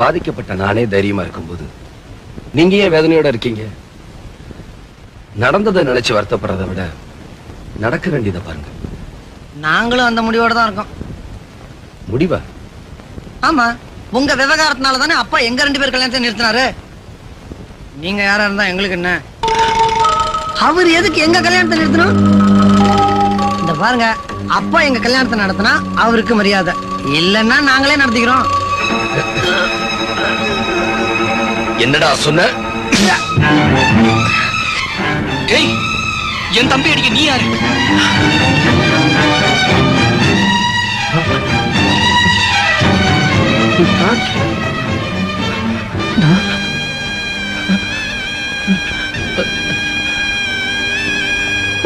பாதிக்கப்பட்ட நானே தைரியமா இருக்கும்போது நீங்க ஏன் வேதனையோட இருக்கீங்க? நடந்ததை நினைச்சு வருத்தப்படுறதை விட நடக்க வேண்டியதை பாருங்க. நாங்களும் அந்த முடிவோட தான் இருக்கோம். முடிவா? ஆமா, உங்க விவகாரத்தினால தானே அப்பா எங்க 2 பேர் கல்யாணத்தை நிறுத்தினாரு. நீங்க யாரா இருந்தா எங்களுக்கு என்ன? அவர் எதுக்கு எங்க கல்யாணத்தை நிறுத்தணும்? இந்த பாருங்க, அப்பா எங்க கல்யாணத்தை நடத்தினா அவருக்கு மரியாதை, இல்லன்னா நாங்களே நடத்திக்கிறோம். என்னடா சொன்ன? என் தம்பி அடிக்க நீ யாரு?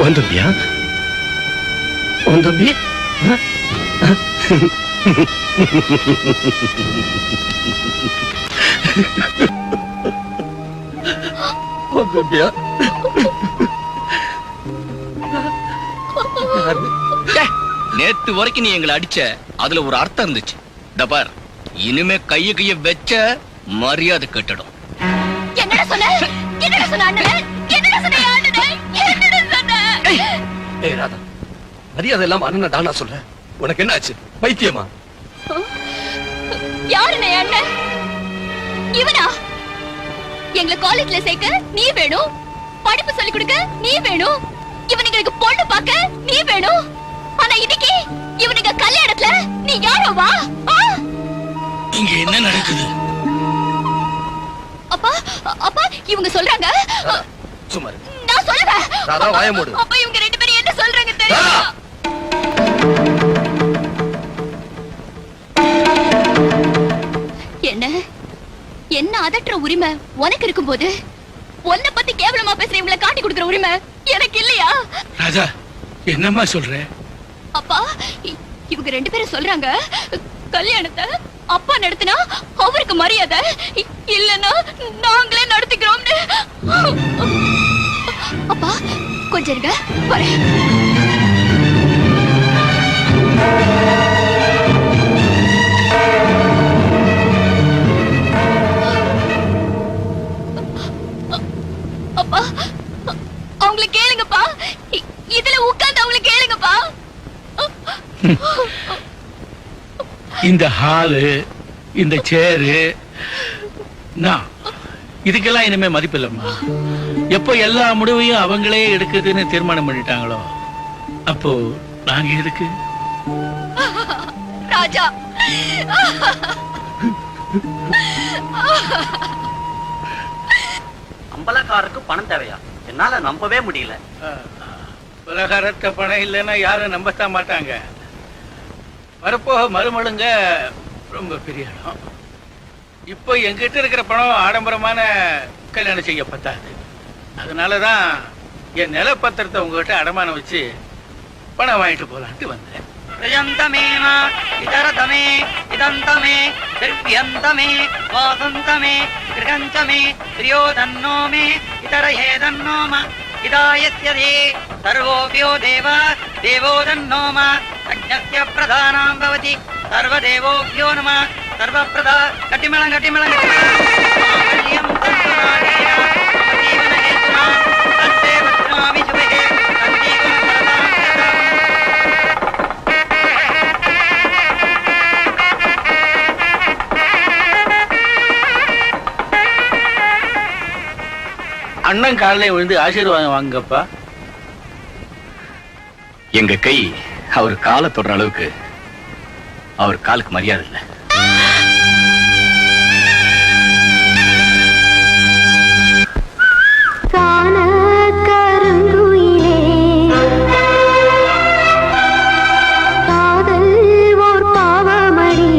உன் தம்பியா? உன் தம்பி? உன் தம்பியா? நேத்து வரைக்கும் நீ எங்களை அடிச்ச, அதுல ஒரு அர்த்தம் இருந்துச்சு. தபார், இனிமே கைய வச்ச மரியாதை கட்டடும். என்னடா சொன்ன? என்னடா சொன்ன அண்ணனே? என்னடா சொன்ன அண்ணனே? என்னடா சொன்ன? ஏய் ராதா, மரியாதை எல்லாம் அண்ணன் தானா சொல்ற? உனக்கு என்ன ஆச்சு? பைத்தியமா? யாருனே அண்ணன்? இவனா? எங்களை காலேஜ்ல சேர்க்க நீ வேணும், படிப்பு சொல்லி கொடுக்க நீ வேணும், இவனுங்களுக்கு பொண்ணு பார்க்க நீ வேணும். ஆனா இன்னைக்கு இவனுங்க கல்யாணத்துல நீ யாரோ வா? இங்க என்ன நடக்குது? அப்பா, அப்பா இவங்க சொல்றாங்க. சும்மா நான் சொல்றேன். ராதா வாயை மூடு. அப்பா இவங்க 2 பேரும் என்ன சொல்றாங்க தெரியுமா? என்ன என்ன அதற்ற உரிமை உனக்கு இருக்கும்போது உன்னை பத்தி கேவலமா பேசுற இவங்களை காட்டி கொடுக்கிற உரிமை எனக்கு இல்லையா? ராஜா, என்னம்மா சொல்ற? அப்பா இவங்க 2 பேரும் சொல்றாங்க, கல்யாணத்தை அப்பா நடத்தினா அவருக்கு மரியாதை, இல்லன்னா நாங்களே நடத்திக்கிறோம்னு. அப்பா கொஞ்சம் இருங்க, வரேன். அப்பா அவங்களை கேளுங்கப்பா, இதுல உட்கார்ந்து அவங்களை கேளுங்கப்பா. இந்த ஹாலு, இந்த சேரு, இதுக்கெல்லாம் இனிமே மதிப்பில்லம்மா. எப்போ எல்லா முடிவையும் அவங்களே எடுக்குதுன்னு தீர்மானம் பண்ணிட்டாங்களோ அப்போ நாங்க எதுக்கு? ராஜா, அம்பலக்காரருக்கு பணம் தேவையா? என்னால நம்பவே முடியல. பலகாரத்தை பணம் இல்லைன்னா யாரும் நம்பத்தான் மாட்டாங்க. வரப்போக மருமழுங்க ரொம்ப பெரிய இடம். இப்போ எங்கிட்ட இருக்கிற பணம் ஆடம்பரமான கல்யாணம் செய்ய பத்தாது. அதனாலதான் என் நிலப்பத்திரத்தை உங்ககிட்ட அடமானம் வச்சு பணம் வாங்கிட்டு போலான்ட்டு வந்தேன். பிரயந்தமேனா இதரதமே இதந்தமே திவ்யந்தமே வாசந்தமே கிருகஞ்சமே பிரியோதன்னோமே இதர ஏதன்னோம இதாயஸ்யதே சர்வோபியோ தேவ தேவோதன்னோம அக்ஞஸ்ய பிரதானாம் பவதி சர்வதேவோபியோ நம சர்வப்ரதா. கட்டிமேளம் கட்டிமேளம் கட்டிமேளம் ஜீவனஹேதுனா தந்தே வத்னாமி சுபஹே சஞ்சீவன சரதாம் சதாம். அண்ணன் காலையில விழுந்து ஆசீர்வாதம் வாங்கப்பா. எங்க கை அவர் காலை தொடுற அளவுக்கு அவர் காலுக்கு மரியாதை இல்லை. காதல் ஓர் பாவமடி.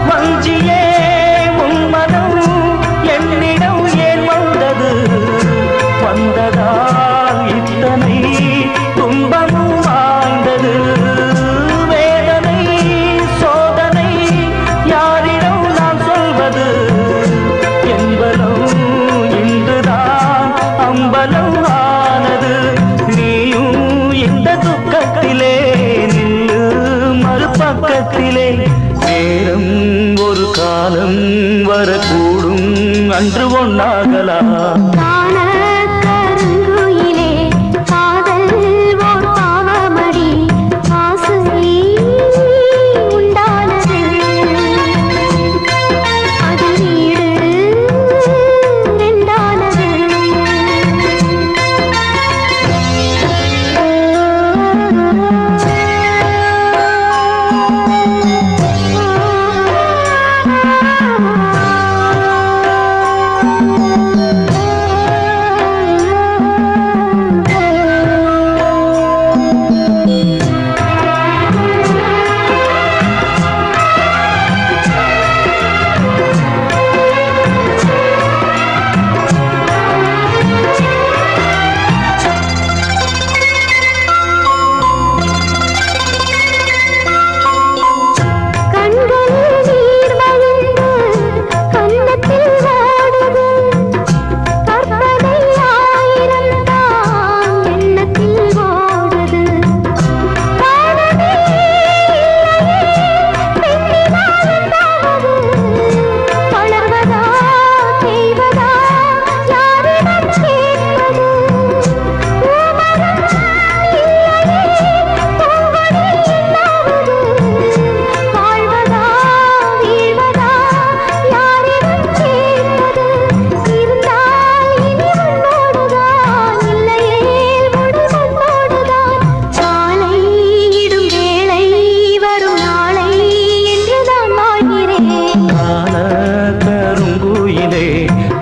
வஞ்சியே உன் மனம் என்னிடம் ஏன் வந்தது வந்ததால் இத்தனை துன்பமும் வாழ்ந்தது வேதனை சோதனை யாரிடம் நான் சொல்வது என்பதும் இன்றுதான் அம்பலம் ஆனது நீயும் இந்த துக்கத்திலே நின்று மறுபக்கத்திலே நேரம் ஒரு காலம் வரக்கூடும் அன்று ஒன்னாகலாம்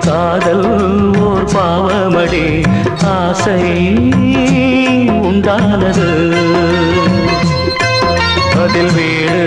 காதல் ஓர் பாவமடி ஆசை உண்டானது அதில் வீடு